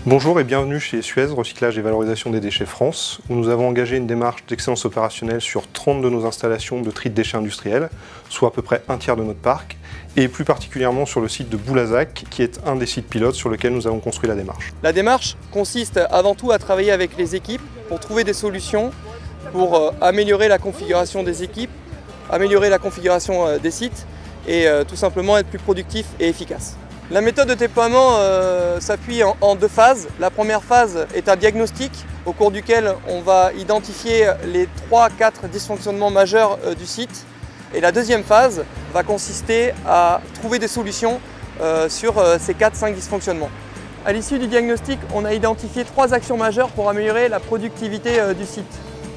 Bonjour et bienvenue chez Suez, Recyclage et Valorisation des Déchets France, où nous avons engagé une démarche d'excellence opérationnelle sur 30 de nos installations de tri de déchets industriels, soit à peu près un tiers de notre parc, et plus particulièrement sur le site de Boulazac, qui est un des sites pilotes sur lequel nous avons construit la démarche. La démarche consiste avant tout à travailler avec les équipes pour trouver des solutions pour améliorer la configuration des équipes, améliorer la configuration des sites et tout simplement être plus productif et efficace. La méthode de déploiement s'appuie en deux phases. La première phase est un diagnostic au cours duquel on va identifier les 3-4 dysfonctionnements majeurs du site. Et la deuxième phase va consister à trouver des solutions sur ces 4-5 dysfonctionnements. À l'issue du diagnostic, on a identifié 3 actions majeures pour améliorer la productivité du site.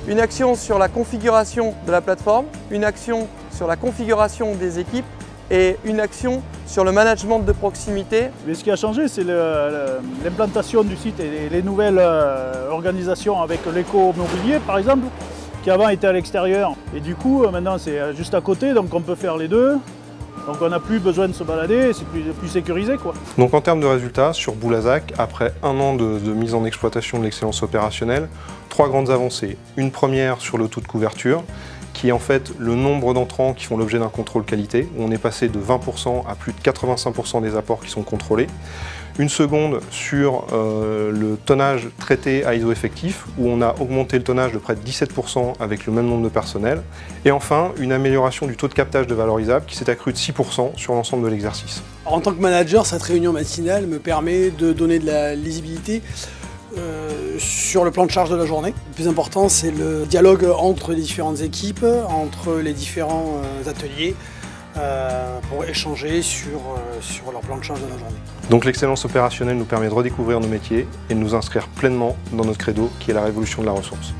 Une action sur la configuration de la plateforme, une action sur la configuration des équipes et une action sur le management de proximité. Mais ce qui a changé, c'est l'implantation du site et les nouvelles organisations avec l'éco-mobilier, par exemple, qui avant était à l'extérieur. Et du coup, maintenant, c'est juste à côté, donc on peut faire les deux. Donc on n'a plus besoin de se balader, c'est plus sécurisé, quoi. Donc en termes de résultats, sur Boulazac, après un an de mise en exploitation de l'excellence opérationnelle, 3 grandes avancées. Une première sur le taux de couverture, qui est en fait le nombre d'entrants qui font l'objet d'un contrôle qualité, où on est passé de 20% à plus de 85% des apports qui sont contrôlés. Une seconde sur le tonnage traité à ISO effectif, où on a augmenté le tonnage de près de 17% avec le même nombre de personnel. Et enfin, une amélioration du taux de captage de valorisable qui s'est accru de 6% sur l'ensemble de l'exercice. En tant que manager, cette réunion matinale me permet de donner de la lisibilité sur le plan de charge de la journée. Le plus important, c'est le dialogue entre les différentes équipes, entre les différents ateliers, pour échanger sur leur plan de charge de la journée. Donc l'excellence opérationnelle nous permet de redécouvrir nos métiers et de nous inscrire pleinement dans notre credo qui est la révolution de la ressource.